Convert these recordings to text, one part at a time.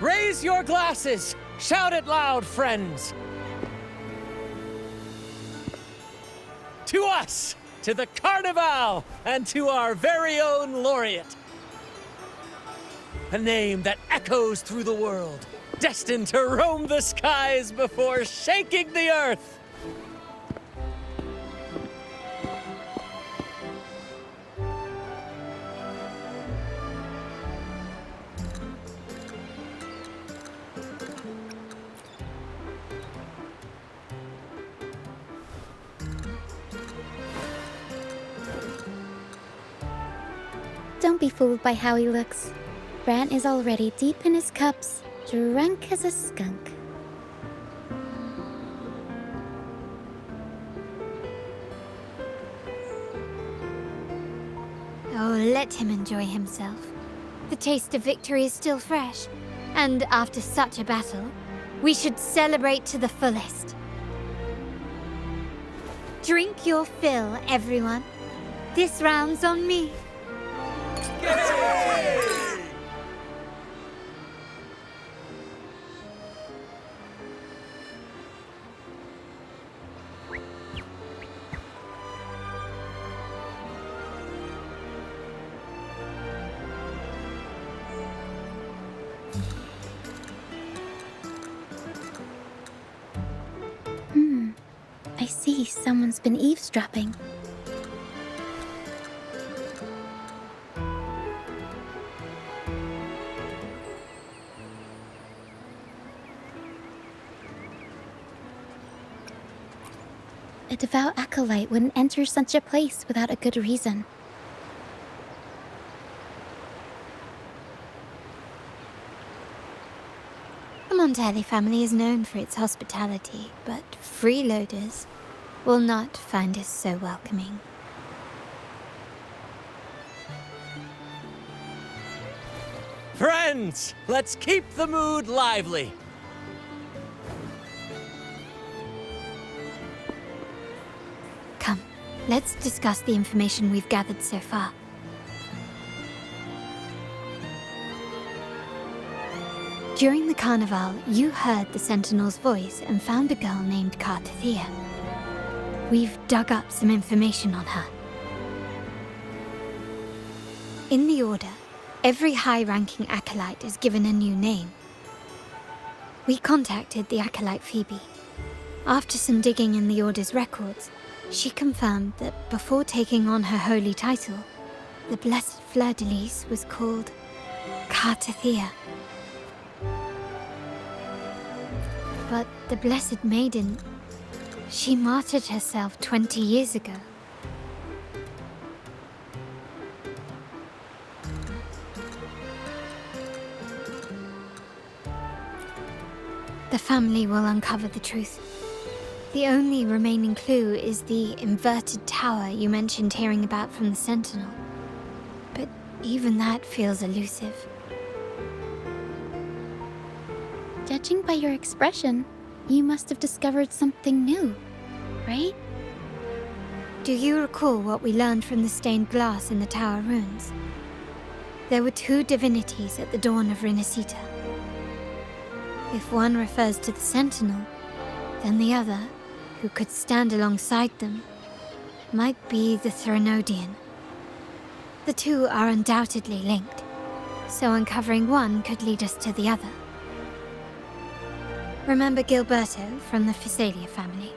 Raise your glasses! Shout it loud, friends! To us! To the Carnival! And to our very own laureate! A name that echoes through the world, destined to roam the skies before shaking the earth! Don't be fooled by how he looks. Bran is already deep in his cups, drunk as a skunk. Oh, let him enjoy himself. The taste of victory is still fresh, and after such a battle, we should celebrate to the fullest. Drink your fill, everyone. This round's on me. I see someone's been eavesdropping. A devout acolyte wouldn't enter such a place without a good reason. The Montelli family is known for its hospitality, but freeloaders will not find us so welcoming. Friends, let's keep the mood lively. Come, let's discuss the information we've gathered so far. During the carnival, you heard the Sentinel's voice and found a girl named Cartathea. We've dug up some information on her. In the Order, every high-ranking acolyte is given a new name. We contacted the acolyte Phoebe. After some digging in the Order's records, she confirmed that before taking on her holy title, the Blessed Fleur-de-Lis was called Cartathea. But the Blessed Maiden, she martyred herself 20 years ago. The family will uncover the truth. The only remaining clue is the inverted tower you mentioned hearing about from the Sentinel. But even that feels elusive. Judging by your expression, you must have discovered something new, right? Do you recall what we learned from the stained glass in the tower ruins? There were two divinities at the dawn of Renacita. If one refers to the Sentinel, then the other, who could stand alongside them, might be the Threnodian. The two are undoubtedly linked, so uncovering one could lead us to the other. Remember Gilberto from the Physalia family?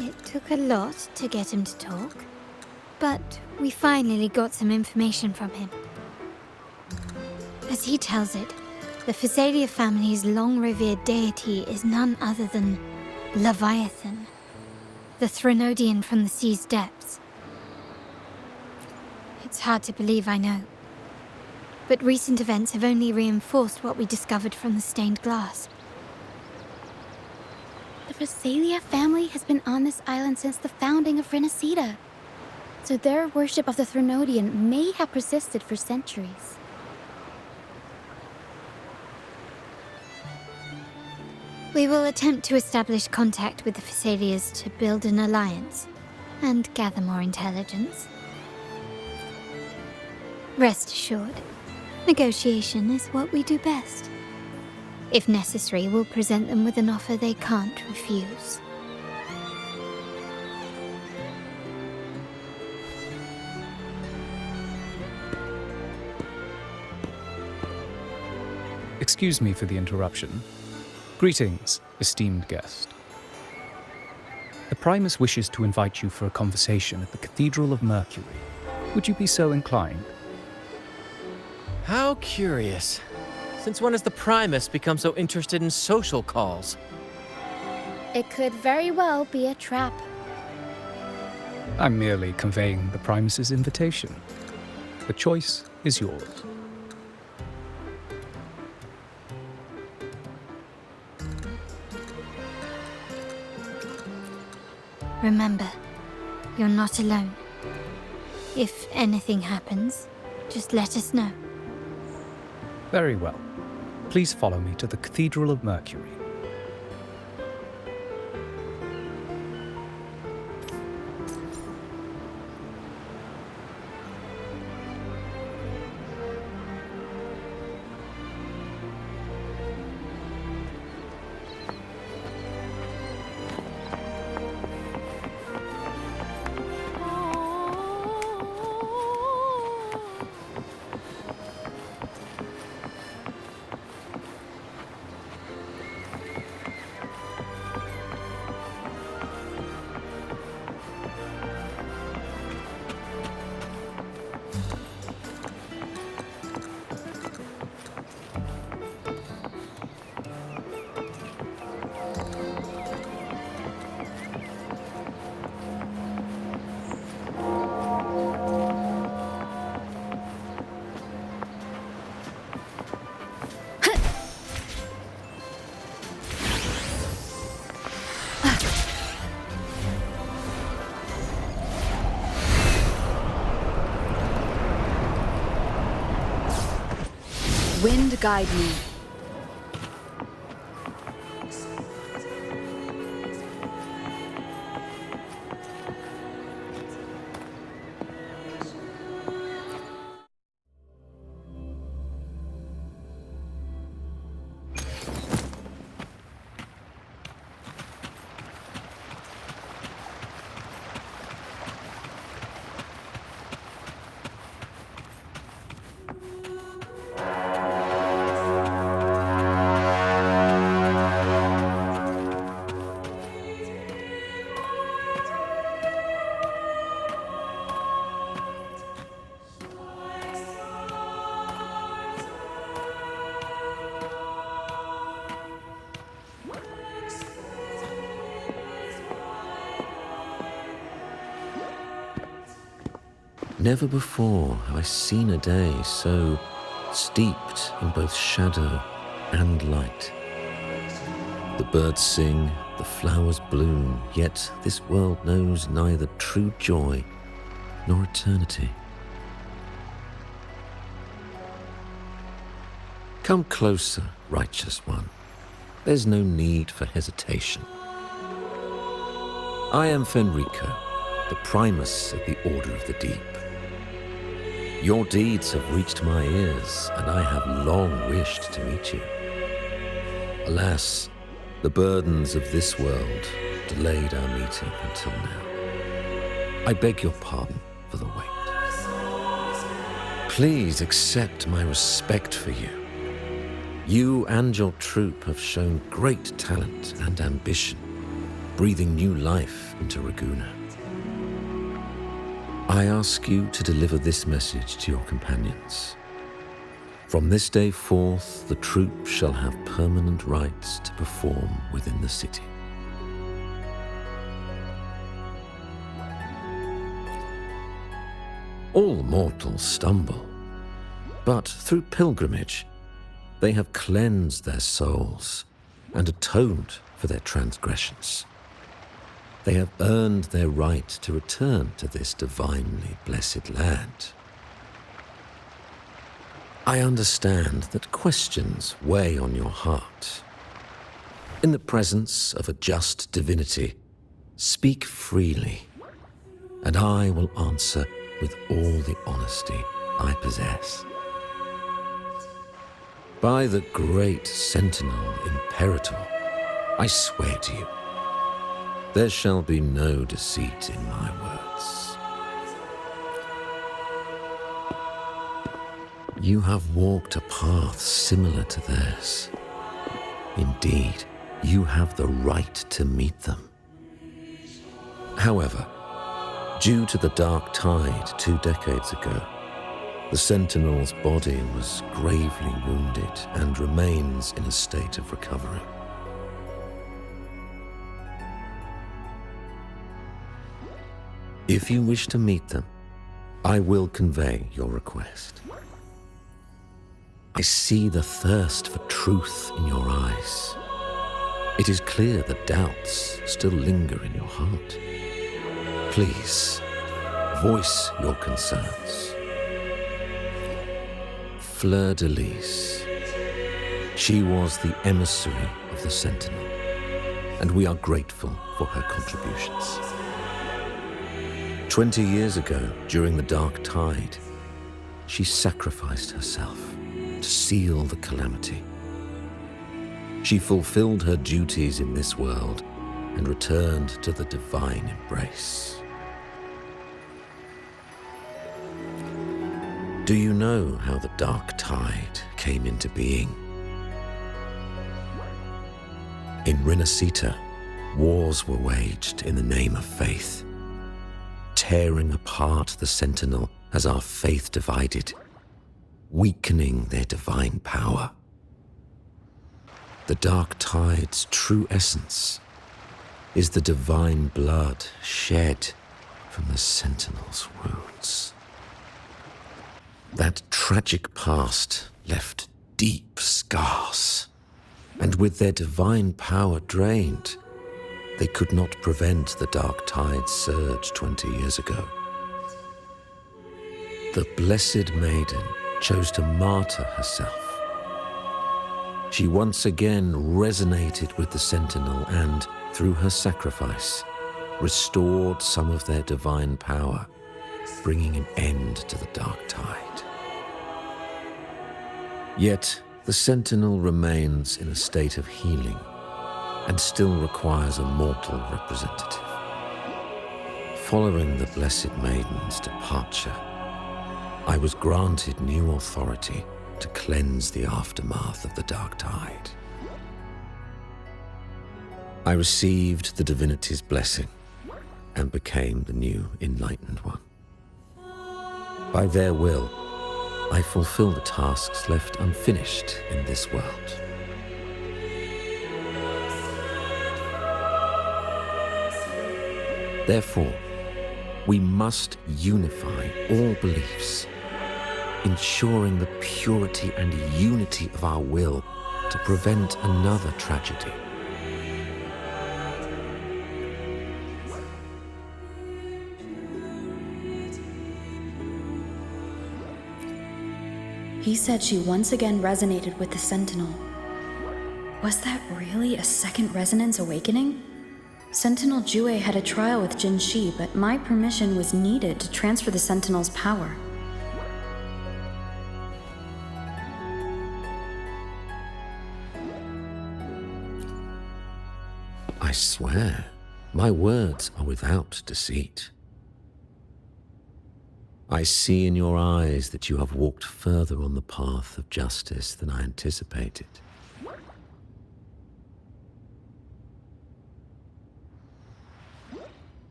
It took a lot to get him to talk, but we finally got some information from him. As he tells it, the Physalia family's long-revered deity is none other than Leviathan, the Threnodian from the sea's depths. It's hard to believe, I know, but recent events have only reinforced what we discovered from the stained glass. The Physalia family has been on this island since the founding of Renacita, so their worship of the Threnodian may have persisted for centuries. We will attempt to establish contact with the Physalias to build an alliance and gather more intelligence. Rest assured, negotiation is what we do best. If necessary, we'll present them with an offer they can't refuse. Excuse me for the interruption. Greetings, esteemed guest. The Primus wishes to invite you for a conversation at the Cathedral of Mercury. Would you be so inclined? How curious. Since when has the Primus become so interested in social calls? It could very well be a trap. I'm merely conveying the Primus's invitation. The choice is yours. Remember, you're not alone. If anything happens, just let us know. Very well. Please follow me to the Cathedral of Mercury. Wind guide me. Never before have I seen a day so steeped in both shadow and light. The birds sing, the flowers bloom, yet this world knows neither true joy nor eternity. Come closer, righteous one. There's no need for hesitation. I am Fenrico, the Primus of the Order of the Deep. Your deeds have reached my ears, and I have long wished to meet you. Alas, the burdens of this world delayed our meeting until now. I beg your pardon for the wait. Please accept my respect for you. You and your troop have shown great talent and ambition, breathing new life into Raguna. I ask you to deliver this message to your companions. From this day forth, the troop shall have permanent rights to perform within the city. All mortals stumble, but through pilgrimage, they have cleansed their souls and atoned for their transgressions. They have earned their right to return to this divinely blessed land. I understand that questions weigh on your heart. In the presence of a just divinity, speak freely, and I will answer with all the honesty I possess. By the great Sentinel Imperator, I swear to you, there shall be no deceit in my words. You have walked a path similar to theirs. Indeed, you have the right to meet them. However, due to the Dark Tide 2 decades ago, the Sentinel's body was gravely wounded and remains in a state of recovery. If you wish to meet them, I will convey your request. I see the thirst for truth in your eyes. It is clear that doubts still linger in your heart. Please, voice your concerns. Fleur de Lis. She was the emissary of the Sentinel, and we are grateful for her contributions. 20 years ago, during the Dark Tide, she sacrificed herself to seal the calamity. She fulfilled her duties in this world and returned to the divine embrace. Do you know how the Dark Tide came into being? In Renacita, wars were waged in the name of faith, tearing apart the Sentinel as our faith divided, weakening their divine power. The Dark Tide's true essence is the divine blood shed from the Sentinel's wounds. That tragic past left deep scars, and with their divine power drained, they could not prevent the Dark Tide's surge 20 years ago. The Blessed Maiden chose to martyr herself. She once again resonated with the Sentinel and, through her sacrifice, restored some of their divine power, bringing an end to the Dark Tide. Yet, the Sentinel remains in a state of healing and still requires a mortal representative. Following the Blessed Maiden's departure, I was granted new authority to cleanse the aftermath of the Dark Tide. I received the divinity's blessing and became the new Enlightened One. By their will, I fulfill the tasks left unfinished in this world. Therefore, we must unify all beliefs, ensuring the purity and unity of our will to prevent another tragedy. He said she once again resonated with the Sentinel. Was that really a second resonance awakening? Sentinel Jue had a trial with Jin Shi, but my permission was needed to transfer the Sentinel's power. I swear, my words are without deceit. I see in your eyes that you have walked further on the path of justice than I anticipated.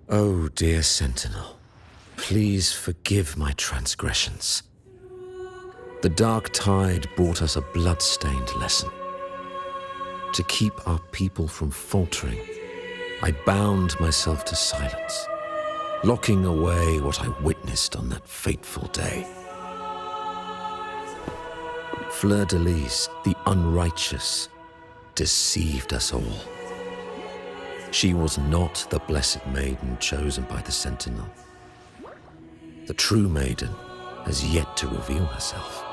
Oh, dear Sentinel, please forgive my transgressions. The Dark Tide brought us a blood-stained lesson. To keep our people from faltering, I bound myself to silence, locking away what I witnessed on that fateful day. Fleur de Lis, the unrighteous, deceived us all. She was not the Blessed Maiden chosen by the Sentinel. The true Maiden has yet to reveal herself.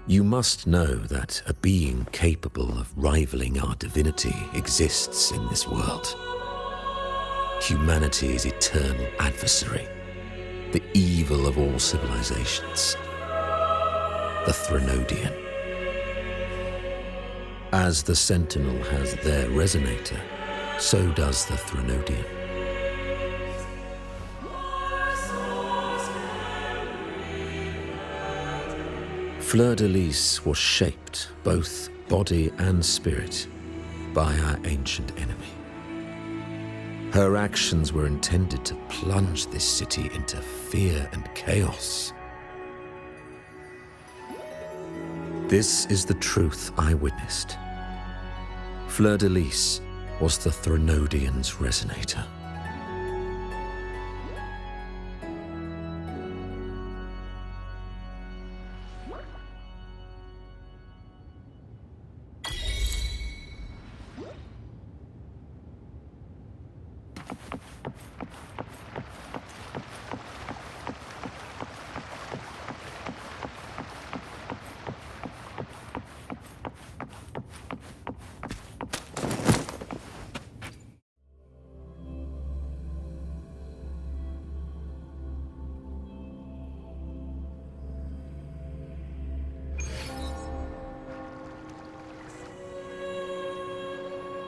You must know that a being capable of rivaling our divinity exists in this world. Humanity's eternal adversary, the evil of all civilizations, the Threnodian. As the Sentinel has their resonator, so does the Threnodian. Fleur-de-Lis was shaped, both body and spirit, by our ancient enemy. Her actions were intended to plunge this city into fear and chaos. This is the truth I witnessed. Fleur-de-Lis was the Threnodian's resonator.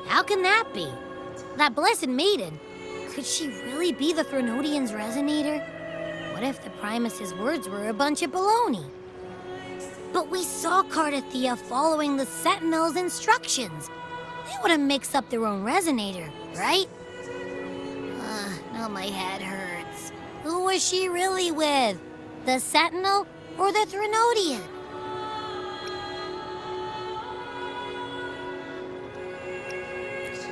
How can that be? That blessed maiden. Could she really be the Threnodian's resonator? What if the Primus's words were a bunch of baloney? But we saw Cardathea following the Sentinel's instructions. They wouldn't mix up their own resonator, right? Now my head hurts. Who was she really with? The Sentinel or the Threnodian?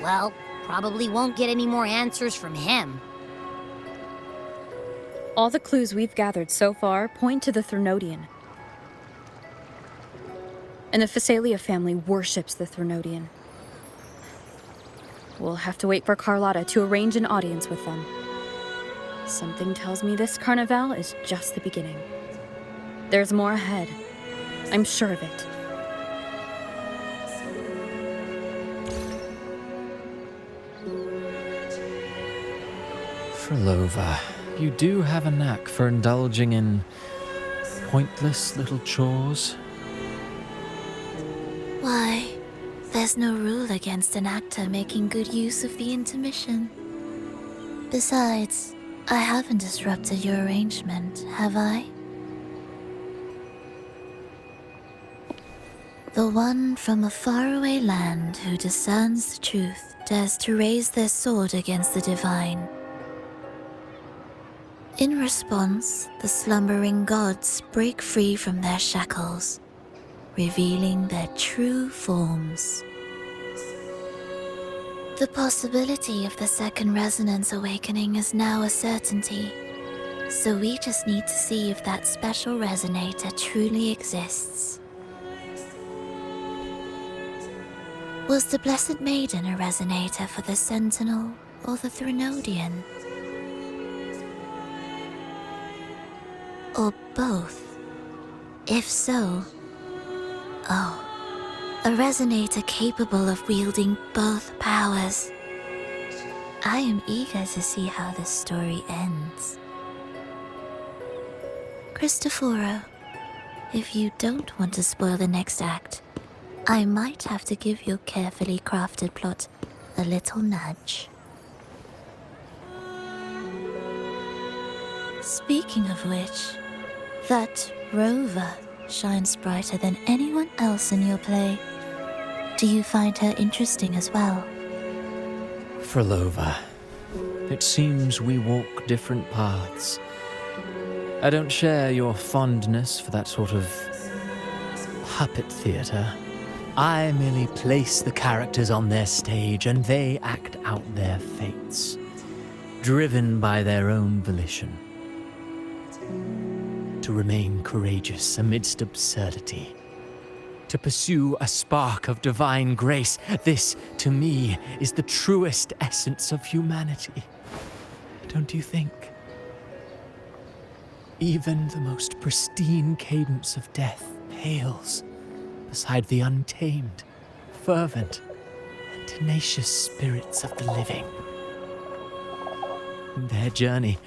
Well, probably won't get any more answers from him. All the clues we've gathered so far point to the Threnodian. And the Phasalia family worships the Threnodian. We'll have to wait for Carlotta to arrange an audience with them. Something tells me this carnival is just the beginning. There's more ahead. I'm sure of it. Frolova, you do have a knack for indulging in pointless little chores. Why, there's no rule against an actor making good use of the intermission. Besides, I haven't disrupted your arrangement, have I? The one from a faraway land who discerns the truth dares to raise their sword against the divine. In response, the slumbering gods break free from their shackles, revealing their true forms. The possibility of the second resonance awakening is now a certainty, so we just need to see if that special resonator truly exists. Was the Blessed Maiden a resonator for the Sentinel or the Threnodian? Or both? If so, a resonator capable of wielding both powers. I am eager to see how this story ends. Cristoforo, if you don't want to spoil the next act, I might have to give your carefully crafted plot a little nudge. Speaking of which, that rover shines brighter than anyone else in your play. Do you find her interesting as well? Frolova, it seems we walk different paths. I don't share your fondness for that sort of puppet theater. I merely place the characters on their stage and they act out their fates, driven by their own volition. To remain courageous amidst absurdity. To pursue a spark of divine grace. This, to me, is the truest essence of humanity. Don't you think? Even the most pristine cadence of death pales beside the untamed, fervent, and tenacious spirits of the living. In their journey,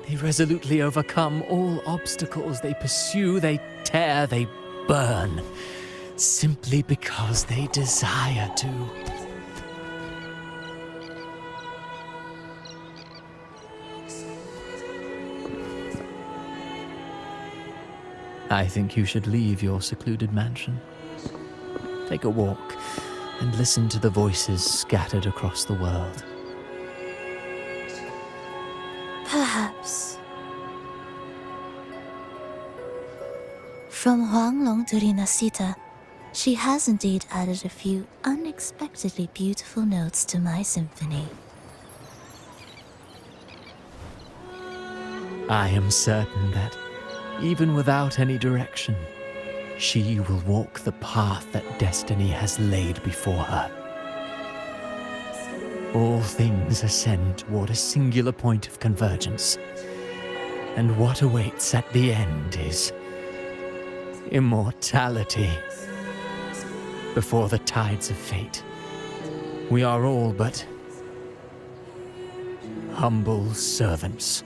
they resolutely overcome all obstacles. They pursue, they tear, they burn, simply because they desire to. I think you should leave your secluded mansion. Take a walk and listen to the voices scattered across the world. Perhaps. From Huanglong to Rinasita, she has indeed added a few unexpectedly beautiful notes to my symphony. I am certain that, even without any direction, she will walk the path that destiny has laid before her. All things ascend toward a singular point of convergence, and what awaits at the end is immortality. Before the tides of fate, we are all but humble servants.